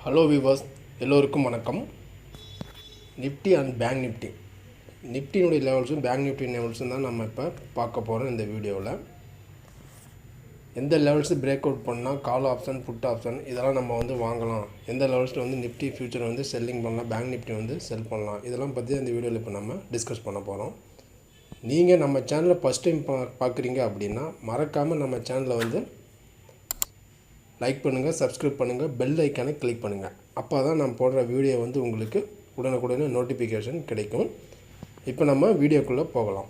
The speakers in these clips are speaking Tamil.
ஹலோ வியூவர்ஸ், எல்லோருக்கும் வணக்கம். நிஃப்டி அண்ட் பேங்க் நிஃப்டியினுடைய லெவல்ஸும் பேங்க் நிஃப்டி லெவல்ஸும் தான் நம்ம இப்போ பார்க்க போகிறோம். இந்த வீடியோவில் எந்த லெவல்ஸு பிரேக் அவுட் பண்ணால் கால் ஆப்ஷன் புட் ஆப்ஷன் இதெல்லாம் நம்ம வாங்கலாம், எந்த லெவல்ஸில் நிஃப்டி ஃபியூச்சர் செல்லிங் பண்ணலாம், பேங்க் நிஃப்டி செல் பண்ணலாம், இதெல்லாம் பற்றி இந்த வீடியோவில் இப்போ நம்ம டிஸ்கஸ் பண்ண போகிறோம். நீங்கள் நம்ம சேனலை ஃபஸ்ட் டைம் பார்க்குறீங்க அப்படின்னா மறக்காமல் நம்ம சேனலை லைக் பண்ணுங்கள், சப்ஸ்கிரைப் பண்ணுங்கள், பெல் ஐக்கானை கிளிக் பண்ணுங்கள். அப்போ தான் நான் போடுற வீடியோ உங்களுக்கு உடனுக்குடனே நோட்டிஃபிகேஷன் கிடைக்கும். இப்போ நம்ம வீடியோக்குள்ளே போகலாம்.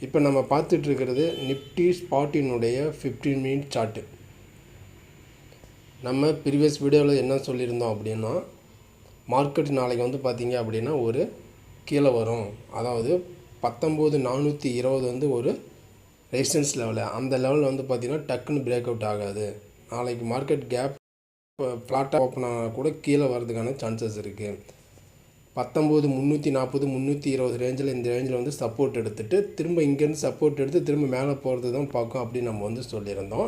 இப்போ நம்ம பார்த்துட்ருக்கிறது நிஃப்டி ஸ்பாட்டினுடைய 15 மினிட் சார்ட்டு. நம்ம ப்ரீவியஸ் வீடியோவில் என்ன சொல்லியிருந்தோம் அப்படின்னா, மார்க்கெட் நாளைக்கு பார்த்தீங்க அப்படின்னா ஒரு கீழே வரும், அதாவது 19,420 ஒரு ரெசிஸ்டன்ஸ் லெவலு. அந்த லெவலில் பார்த்திங்கன்னா டக்குன்னு பிரேக் அவுட் ஆகாது. நாளைக்கு மார்க்கெட் கேப் ஃப்ளாட்டாக ஓப்பன் ஆனால் கூட கீழே வர்றதுக்கான சான்சஸ் இருக்குது. 19,340 320 ரேஞ்சில், இந்த ரேஞ்சில் சப்போர்ட் எடுத்துகிட்டு திரும்ப இங்கேருந்து சப்போர்ட் எடுத்து திரும்ப மேலே போகிறது தான் பார்க்கும் அப்படின்னு நம்ம சொல்லியிருந்தோம்.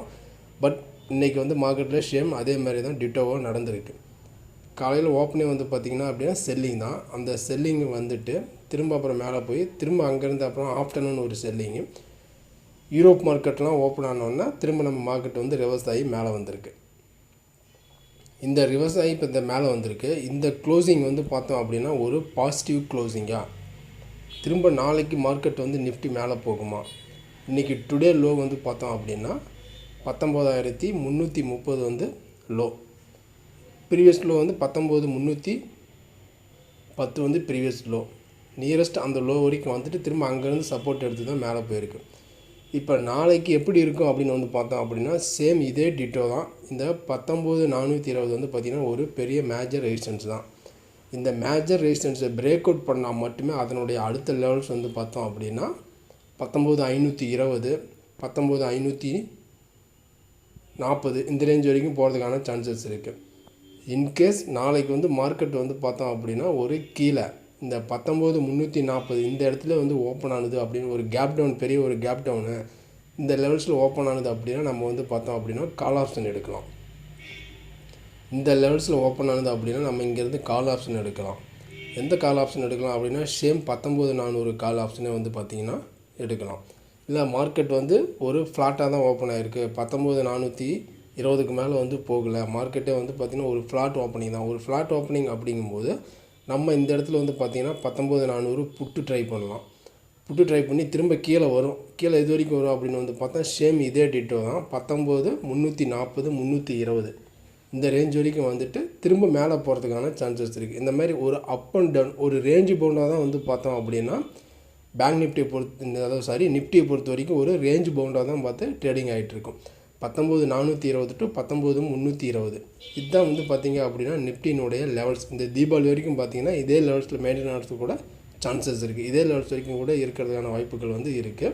பட் இன்றைக்கி மார்க்கெட்டில் ஷேம் அதே மாதிரி தான் டிட்டோவாக நடந்திருக்கு. காலையில் ஓப்பனே பார்த்திங்கன்னா அப்படின்னா செல்லிங் தான். அந்த செல்லிங் திரும்ப அப்புறம் மேலே போய் திரும்ப அங்கேருந்து அப்புறம் ஆஃப்டர்நூன் ஒரு செல்லிங்கு. யூரோப் மார்க்கெட்லாம் ஓப்பன் ஆனோன்னா திரும்ப நம்ம மார்க்கெட் ரிவர்ஸ் ஆகி மேலே வந்திருக்கு. இந்த ரிவர்ஸ் ஆகி இப்போ இந்த மேலே வந்திருக்கு. இந்த க்ளோசிங் பார்த்தோம் அப்படின்னா ஒரு பாசிட்டிவ் க்ளோசிங்காக திரும்ப நாளைக்கு மார்க்கெட் நிஃப்டி மேலே போகுமா? இன்றைக்கி டுடே லோ பார்த்தோம் அப்படின்னா 19,330 low. Previous low 19,310 previous low. Nearest அந்த லோ வரைக்கும் திரும்ப அங்கேருந்து சப்போர்ட் எடுத்து தான் மேலே போயிருக்கு. இப்போ நாளைக்கு எப்படி இருக்கும் அப்படின்னு பார்த்தோம் அப்படின்னா சேம் இதே டிட்டோ தான். இந்த 19,420 பார்த்திங்கன்னா ஒரு பெரிய மேஜர் ரெசிஸ்டன்ஸ் தான். இந்த மேஜர் ரெசிஸ்டன்ஸை பிரேக் அவுட் பண்ணால் மட்டுமே அதனுடைய அடுத்த லெவல்ஸ் பார்த்தோம் அப்படின்னா 19,520 19,540 இந்த ரேஞ்ச் வரைக்கும் போகிறதுக்கான சான்சஸ் இருக்குது. இன்கேஸ் நாளைக்கு மார்க்கெட் பார்த்தோம் அப்படின்னா ஒரு கீழே இந்த 19,340 இந்த இடத்துல ஓப்பன் ஆனது அப்படின்னு ஒரு கேப் டவுன், பெரிய ஒரு கேப் டவுனு இந்த லெவல்ஸில் ஓப்பன் ஆனது அப்படின்னா நம்ம பார்த்தோம் அப்படின்னா கால் ஆப்ஷன் எடுக்கலாம். இந்த லெவல்ஸில் ஓப்பன் ஆனது அப்படின்னா நம்ம இங்கேருந்து கால் ஆப்ஷன் எடுக்கலாம். எந்த கால் ஆப்ஷன் எடுக்கலாம் அப்படின்னா சேம் 19,400 கால் ஆப்ஷனே பார்த்திங்கன்னா எடுக்கலாம். இல்லை மார்க்கெட் ஒரு ஃப்ளாட்டாக தான் ஓப்பன் ஆகிருக்கு, 19,420க்கு மேலே போகலை, மார்க்கெட்டே பார்த்திங்கன்னா ஒரு ஃப்ளாட் ஓப்பனிங் தான். ஒரு ஃப்ளாட் ஓப்பனிங் அப்படிங்கும்போது நம்ம இந்த இடத்துல பார்த்திங்கன்னா 19,400 புட்டு ட்ரை பண்ணலாம். புட்டு ட்ரை பண்ணி திரும்ப கீழே வரும். கீழே இது வரைக்கும் வரும் அப்படின்னு பார்த்தா சேம் இதே டிட்டோ தான். 19,340 320 இந்த ரேஞ்ச் வரைக்கும் திரும்ப மேலே போகிறதுக்கான சான்சஸ் இருக்குது. இந்த மாதிரி ஒரு அப் அண்ட் டவுன் ஒரு ரேஞ்சு பவுண்டாக தான் பார்த்தோம் அப்படின்னா பேங்க் நிஃப்டியை பொறுத்து, நிஃப்டியை பொறுத்த வரைக்கும் ஒரு ரேஞ்சு பவுண்டாக தான் ட்ரேடிங் ஆகிட்டுருக்கும். 19,420 to 19,320 இதுதான் பார்த்திங்க அப்படின்னா நிஃப்டியினுடைய லெவல்ஸ். இந்த தீபாவளி வரைக்கும் பார்த்திங்கன்னா இதே லெவல்ஸில் மெயின்டைன் ஆகிறதுக்கு கூட சான்சஸ் இருக்குது. இதே லெவல்ஸ் வரைக்கும் கூட இருக்கிறதுக்கான வாய்ப்புகள் இருக்குது.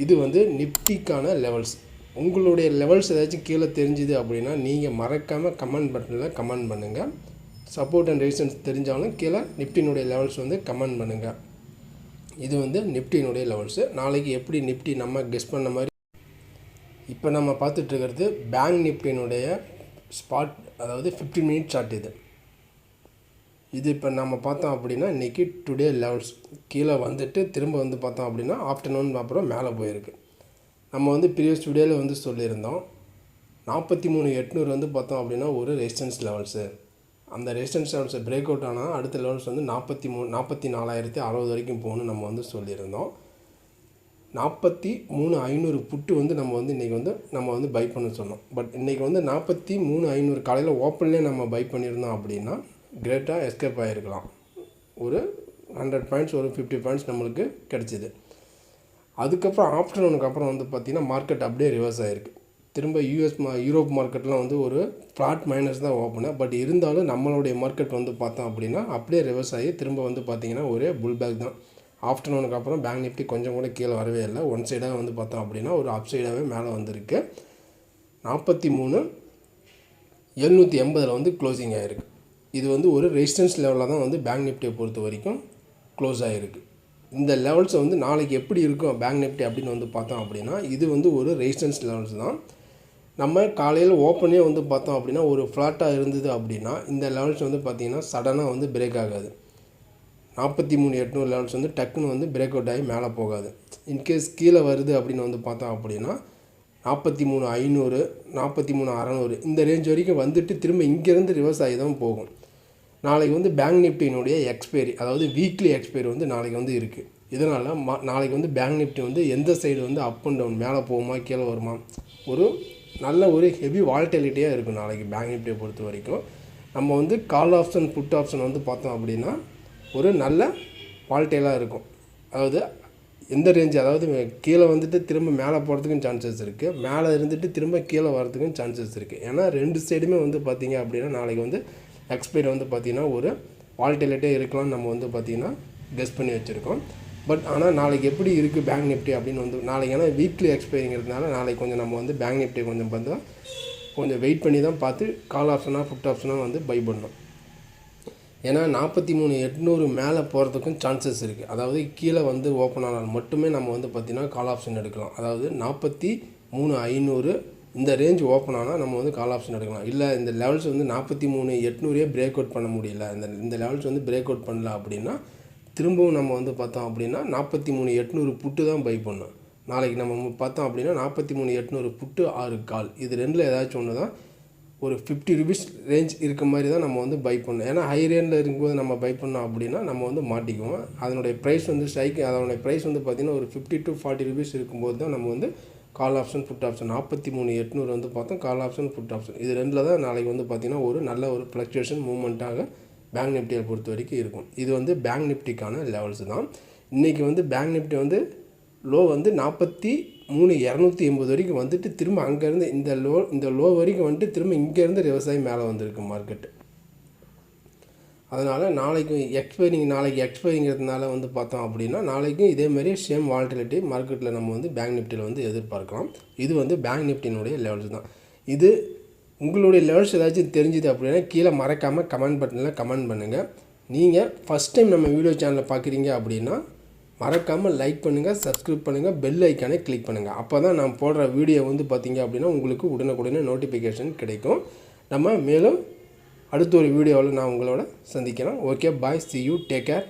இது நிஃப்டிக்கான லெவல்ஸ். உங்களுடைய லெவல்ஸ் ஏதாச்சும் கீழே தெரிஞ்சுது அப்படின்னா நீங்கள் மறக்காமல் கமெண்ட் பட்டனில் கமெண்ட் பண்ணுங்கள். சப்போர்ட் அண்ட் ரெசிஸ்டன்ஸ் தெரிஞ்சாலும் கீழே நிஃப்டியினுடைய லெவல்ஸ் கமெண்ட் பண்ணுங்கள். இது நிஃப்டியினுடைய லெவல்ஸு. நாளைக்கு எப்படி நிஃப்டி நம்ம கெஸ் பண்ண மாதிரி இப்போ நம்ம பார்த்துட்ருக்கிறது பேங்க் நிஃப்டியினுடைய ஸ்பாட், அதாவது 15 மினிட் சார்ட். இது இப்போ நம்ம பார்த்தோம் அப்படின்னா இன்றைக்கி டுடே லெவல்ஸ் கீழே திரும்ப பார்த்தோம் அப்படின்னா ஆஃப்டர்நூன் அப்புறம் மேலே போயிருக்கு. நம்ம ப்ரீவியஸ் டுடேயில் சொல்லியிருந்தோம் 43,800 பார்த்தோம் அப்படின்னா ஒரு ரெசிஸ்டன்ஸ் லெவல்ஸு. அந்த ரெசிஸ்டன்ஸ் லெவல்ஸை பிரேக் அவுட் ஆனால் அடுத்த லெவல்ஸ் 44,060 வரைக்கும் போகணும்னு நம்ம சொல்லியிருந்தோம். 43,500 புட்டு நம்ம இன்றைக்கி நம்ம பை பண்ண சொன்னோம். பட் இன்றைக்கி 43,500 காலையில் ஓப்பன்லேயே நம்ம பை பண்ணியிருந்தோம் அப்படின்னா கிரேட்டாக எஸ்கேப் ஆகிருக்கலாம். ஒரு 100 பாயிண்ட்ஸ் ஒரு 50 பாயிண்ட்ஸ் நம்மளுக்கு கிடச்சிது. அதுக்கப்புறம் ஆஃப்டர்நூனுக்கு அப்புறம் பார்த்திங்கன்னா மார்க்கெட் அப்படியே ரிவர்ஸ் ஆகிருக்கு. திரும்ப யூரோப் மார்க்கெட்லாம் ஒரு ஃப்ளாட் மைனஸ் தான் ஓப்பனு. பட் இருந்தாலும் நம்மளுடைய மார்க்கெட் பார்த்தோம் அப்படின்னா அப்படியே ரிவர்ஸ் ஆகி திரும்ப பார்த்திங்கன்னா ஒரே புல் பேக் தான். ஆஃப்டர்நூனுக்கு அப்புறம் பேங்க் நிஃப்டி கொஞ்சம் கூட கீழே வரவே இல்லை. ஒன் சைடாக பார்த்தோம் அப்படின்னா ஒரு அப் சைடாகவே மேலே வந்திருக்கு. 43,780 க்ளோசிங் ஆகிருக்கு. இது ஒரு ரெசிஸ்டன்ஸ் லெவலில் தான் பேங்க் நிஃப்டியை பொறுத்த வரைக்கும் க்ளோஸ் ஆகிருக்கு. இந்த லெவல்ஸ் நாளைக்கு எப்படி இருக்கும் பேங்க் நிஃப்டி அப்படின்னு பார்த்தோம் அப்படின்னா இது ஒரு ரெசிஸ்டன்ஸ் லெவல்ஸ் தான். நம்ம காலையில் ஓப்பனே வந்து பார்த்தோம் அப்படின்னா ஒரு ஃப்ளாட்டாக இருந்தது அப்படின்னா இந்த லெவல்ஸ் வந்து பார்த்திங்கன்னா சடனாக வந்து பிரேக் ஆகாது. 43,800 லெவல்ஸ் வந்து டக்குன்னு வந்து பிரேக் அவுட் ஆகி மேலே போகாது. இன்கேஸ் கீழே வருது அப்படின்னு வந்து பார்த்தோம் அப்படின்னா 43,500 43,600 இந்த ரேஞ்ச் வரைக்கும் வந்துட்டு திரும்ப இங்கேருந்து ரிவர்ஸ் ஆகி தான் போகும். நாளைக்கு வந்து பேங்க் நிஃப்டியினுடைய எக்ஸ்பைரி, அதாவது வீக்லி எக்ஸ்பைரி வந்து நாளைக்கு வந்து இருக்குது. இதனால் நாளைக்கு வந்து பேங்க் நிஃப்டி வந்து எந்த சைடு வந்து அப் அண்ட் டவுன் மேலே போகுமா கீழே வருமா, ஒரு நல்ல ஒரு ஹெவி வால்டிலிட்டியாக இருக்கும் நாளைக்கு பேங்க் நிஃப்டியை பொறுத்த வரைக்கும். நம்ம வந்து கால் ஆப்ஷன் புட் ஆப்ஷன் வந்து பார்த்தோம் அப்படின்னா ஒரு நல்ல வால்டைலாக இருக்கும். அதாவது எந்த ரேஞ்சு, அதாவது கீழே வந்துட்டு திரும்ப மேலே போகிறதுக்கும் சான்சஸ் இருக்குது, மேலே இருந்துட்டு திரும்ப கீழே வரதுக்கும் சான்சஸ் இருக்குது. ஏன்னா ரெண்டு சைடுமே வந்து பார்த்திங்க அப்படின்னா நாளைக்கு வந்து எக்ஸ்பைரி வந்து பார்த்திங்கன்னா ஒரு வால்டிலிட்டியாக இருக்கலாம்னு நம்ம வந்து பார்த்திங்கன்னா கெஸ் பண்ணி வச்சுருக்கோம். பட் ஆனால் நாளைக்கு எப்படி இருக்குது பேங்க் நிஃப்டி அப்படின்னு வந்து நாளைக்கு, ஏன்னா வீக்லி எக்ஸ்பைரிங்கிறதுனால நாளைக்கு கொஞ்சம் நம்ம வந்து பேங்க் நிஃப்டி கொஞ்சம் பார்த்தா கொஞ்சம் வெயிட் பண்ணி தான் பார்த்து கால் ஆப்ஷனாக புட் ஆப்ஷனாக வந்து பை பண்ணணும். ஏன்னா 43,800 மேலே போகிறதுக்கும் சான்சஸ் இருக்குது. அதாவது கீழே வந்து ஓப்பன் ஆனால் மட்டுமே நம்ம வந்து பார்த்திங்கன்னா கால் ஆப்ஷன் எடுக்கலாம். அதாவது 43,500 இந்த ரேஞ்ச் ஓப்பன் ஆனால் நம்ம வந்து கால் ஆப்ஷன் எடுக்கலாம். இல்லை இந்த லெவல்ஸ் வந்து 43,800 பிரேக் அவுட் பண்ண முடியல, இந்த லெவல்ஸ் வந்து பிரேக் அவுட் பண்ணல அப்படின்னா திரும்பவும் நம்ம வந்து பார்த்தோம் அப்படின்னா 43,800 புட்டு தான் பை பண்ணோம். நாளைக்கு நம்ம பார்த்தோம் அப்படின்னா 43,800 புட்டு 6 கால், இது ரெண்டில் ஏதாச்சும் ஒன்று தான் ஒரு 50 rupees ரேஞ்ச் இருக்க மாதிரி தான் நம்ம வந்து பை பண்ணோம். ஏன்னா ஹை ரேஞ்சில் இருக்கும்போது நம்ம பை பண்ணோம் அப்படின்னா நம்ம வந்து மாட்டிக்குவோம். அதனுடைய ப்ரைஸ் வந்து அதனுடைய ப்ரைஸ் வந்து பார்த்திங்கன்னா ஒரு 50 to 40 rupees இருக்கும்போது தான் நம்ம வந்து கால் ஆப்ஷன் புட் ஆப்ஷன் 43,800 வந்து பார்த்தோம் கால் ஆப்ஷன் புட் ஆப்ஷன் இது ரெண்டில் தான் நாளைக்கு வந்து பார்த்திங்கன்னா ஒரு நல்ல ஒரு ஃப்ளக்சுவேஷன் மூவ்மெண்ட்டாக பேங்க் நிஃப்டியை பொறுத்த வரைக்கும் இருக்கும். இது வந்து பேங்க் நிஃப்டிக்கான லெவல்ஸ் தான். இன்றைக்கி வந்து பேங்க் நிஃப்டி வந்து லோ வந்து 43,280 வரைக்கும் வந்துட்டு திரும்ப அங்கேருந்து இந்த லோ வரைக்கும் வந்துட்டு திரும்ப இங்கேருந்து ரிவர்ஸாகி மேலே வந்திருக்கு மார்க்கெட்டு. அதனால் நாளைக்கு எக்ஸ்பைரிங்கிறதுனால வந்து பார்த்தோம் அப்படின்னா நாளைக்கும் இதேமாரி சேம் வால்டிலிட்டி மார்க்கெட்டில் நம்ம வந்து பேங்க் நிஃப்டியில் வந்து எதிர்பார்க்கலாம். இது வந்து பேங்க் நிஃப்டியினுடைய லெவல்ஸ் தான். இது உங்களுடைய லெவல்ஸ் ஏதாச்சும் தெரிஞ்சுது அப்படின்னா கீழே மறக்காமல் கமெண்ட் பட்டனில் கமெண்ட் பண்ணுங்கள். நீங்கள் ஃபஸ்ட் டைம் நம்ம வீடியோ சேனலை பார்க்குறீங்க அப்படின்னா மறக்காமல் லைக் பண்ணுங்கள், சப்ஸ்கிரைப் பண்ணுங்கள், பெல் ஐக்கானை கிளிக் பண்ணுங்கள். அப்போ தான் நான் போடுற வீடியோ வந்து பார்த்திங்க அப்படின்னா உங்களுக்கு உடனுக்குடனே நோட்டிஃபிகேஷன் கிடைக்கும். நம்ம மேலும் அடுத்த ஒரு வீடியோவில் நான் உங்களோட சந்திக்கிறேன். Okay, bye, see you, take care.